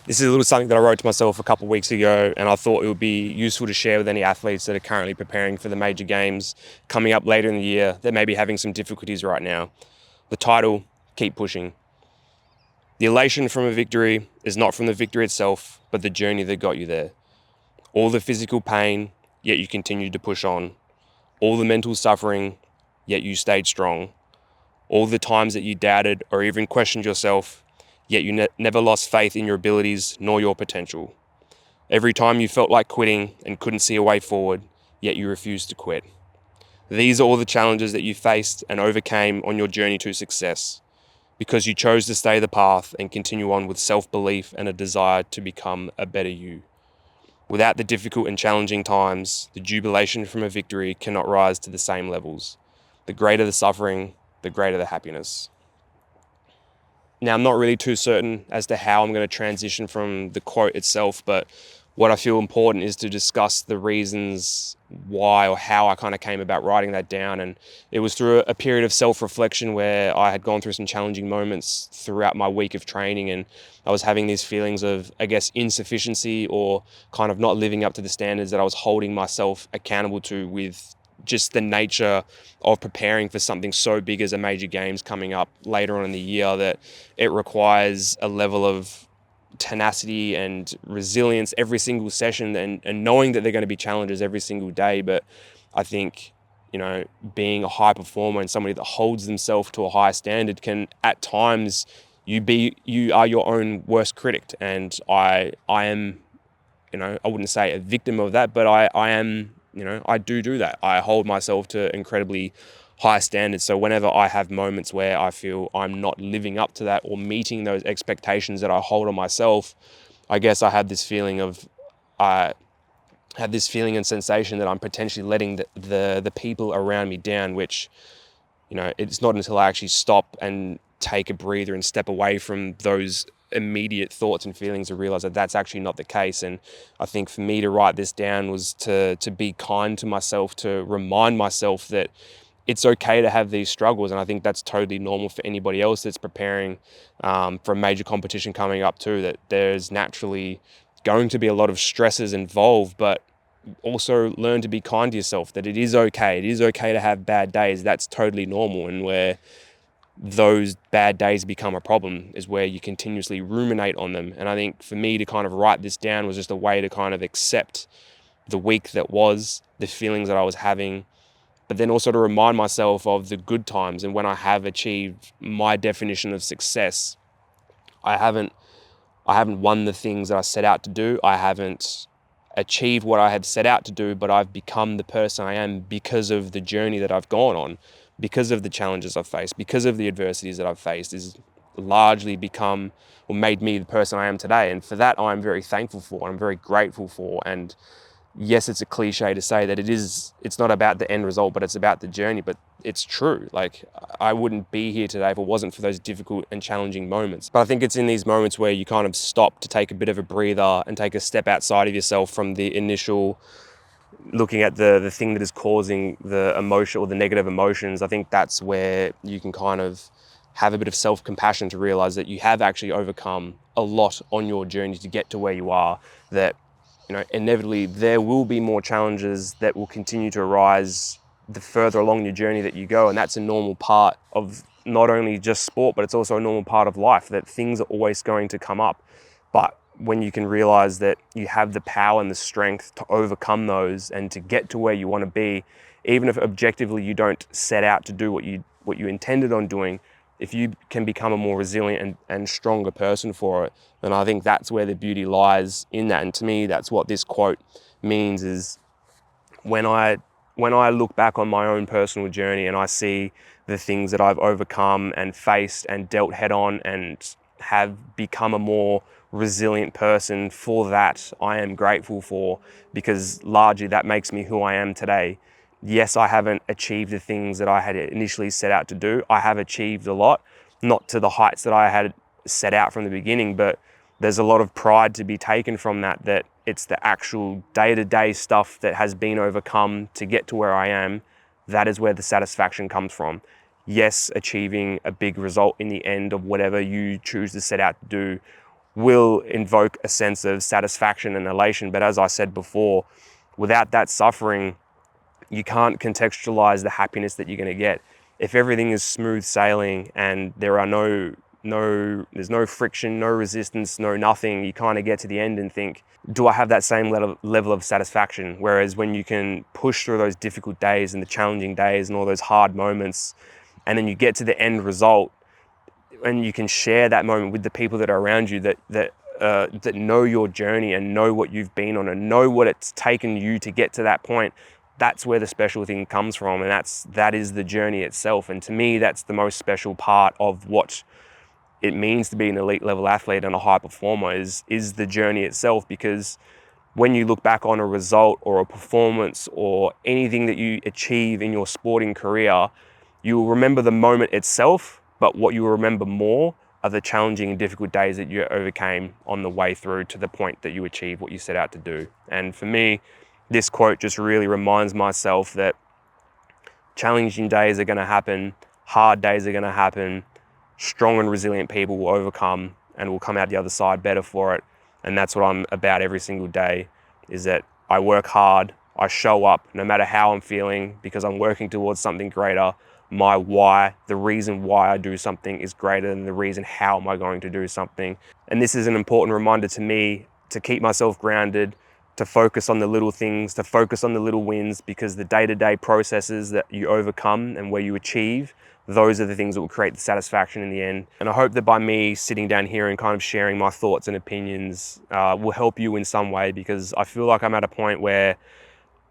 This is a little something that I wrote to myself a couple of weeks ago, and I thought it would be useful to share with any athletes that are currently preparing for the major games coming up later in the year that may be having some difficulties right now. The title, keep pushing. The elation from a victory is not from the victory itself, but the journey that got you there. All the physical pain, yet you continued to push on. All the mental suffering, yet you stayed strong. All the times that you doubted or even questioned yourself, yet you never lost faith in your abilities nor your potential. Every time you felt like quitting and couldn't see a way forward, yet you refused to quit. These are all the challenges that you faced and overcame on your journey to success, because you chose to stay the path and continue on with self-belief and a desire to become a better you. Without the difficult and challenging times, the jubilation from a victory cannot rise to the same levels. The greater the suffering, the greater the happiness. Now, I'm not really too certain as to how I'm going to transition from the quote itself, but what I feel important is to discuss the reasons why or how I kind of came about writing that down. And it was through a period of self-reflection where I had gone through some challenging moments throughout my week of training, and I was having these feelings of, I guess, insufficiency or kind of not living up to the standards that I was holding myself accountable to with just the nature of preparing for something so big as a major games coming up later on in the year, that it requires a level of tenacity and resilience every single session, and knowing that they're going to be challenges every single day. But I think, being a high performer and somebody that holds themselves to a high standard can at times you are your own worst critic. And I am, I wouldn't say a victim of that, but I am, I do that. I hold myself to incredibly high standards. So whenever I have moments where I feel I'm not living up to that or meeting those expectations that I hold on myself, I guess I have this feeling and sensation that I'm potentially letting the people around me down, which, it's not until I actually stop and take a breather and step away from those immediate thoughts and feelings to realize that that's actually not the case. And I think for me to write this down was to be kind to myself, to remind myself that it's okay to have these struggles. And I think that's totally normal for anybody else that's preparing for a major competition coming up too, that there's naturally going to be a lot of stresses involved, but also learn to be kind to yourself, that it is okay. It is okay to have bad days. That's totally normal. And where those bad days become a problem is where you continuously ruminate on them. And I think for me to kind of write this down was just a way to kind of accept the week that was, the feelings that I was having, but then also to remind myself of the good times. And when I have achieved my definition of success, I haven't won the things that I set out to do. I haven't achieved what I had set out to do, but I've become the person I am because of the journey that I've gone on, because of the challenges I've faced, because of the adversities that I've faced, is largely become or made me the person I am today. And for that, I'm very thankful for, and I'm very grateful for. And yes, it's a cliche to say that it's not about the end result, but it's about the journey. But it's true. Like, I wouldn't be here today if it wasn't for those difficult and challenging moments. But I think it's in these moments where you kind of stop to take a bit of a breather and take a step outside of yourself from the initial looking at the thing that is causing the emotion or the negative emotions. I think that's where you can kind of have a bit of self-compassion to realize that you have actually overcome a lot on your journey to get to where you are, that inevitably there will be more challenges that will continue to arise the further along your journey that you go. And that's a normal part of not only just sport, but it's also a normal part of life, that things are always going to come up. But when you can realize that you have the power and the strength to overcome those and to get to where you want to be, even if objectively you don't set out to do what you intended on doing, if you can become a more resilient and stronger person for it, then I think that's where the beauty lies in that. And to me, that's what this quote means, is when I look back on my own personal journey and I see the things that I've overcome and faced and dealt head on and have become a more resilient person, for that I am grateful for, because largely that makes me who I am today. Yes, I haven't achieved the things that I had initially set out to do. I have achieved a lot, not to the heights that I had set out from the beginning, but there's a lot of pride to be taken from that, that it's the actual day-to-day stuff that has been overcome to get to where I am. That is where the satisfaction comes from. Yes, achieving a big result in the end of whatever you choose to set out to do will invoke a sense of satisfaction and elation. But as I said before, without that suffering, you can't contextualize the happiness that you're going to get. If everything is smooth sailing and there are there's no friction, no resistance, no nothing, you kind of get to the end and think, do I have that same level of satisfaction? Whereas when you can push through those difficult days and the challenging days and all those hard moments, and then you get to the end result, and you can share that moment with the people that are around you that know your journey and know what you've been on and know what it's taken you to get to that point. That's where the special thing comes from, and that is the journey itself. And to me, that's the most special part of what it means to be an elite level athlete and a high performer is the journey itself. Because when you look back on a result or a performance or anything that you achieve in your sporting career, you will remember the moment itself, but what you will remember more are the challenging and difficult days that you overcame on the way through to the point that you achieved what you set out to do. And for me, this quote just really reminds myself that challenging days are going to happen, hard days are going to happen, strong and resilient people will overcome and will come out the other side better for it. And that's what I'm about every single day, is that I work hard, I show up no matter how I'm feeling, because I'm working towards something greater. My why, the reason why I do something, is greater than the reason how am I going to do something. And this is an important reminder to me to keep myself grounded, to focus on the little things, to focus on the little wins, because the day-to-day processes that you overcome and where you achieve, those are the things that will create the satisfaction in the end. And I hope that by me sitting down here and kind of sharing my thoughts and opinions will help you in some way, because I feel like I'm at a point where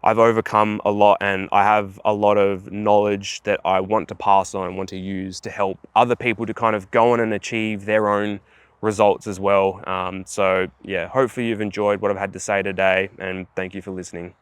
I've overcome a lot and I have a lot of knowledge that I want to pass on and want to use to help other people to kind of go on and achieve their own results as well. So yeah, hopefully you've enjoyed what I've had to say today, and thank you for listening.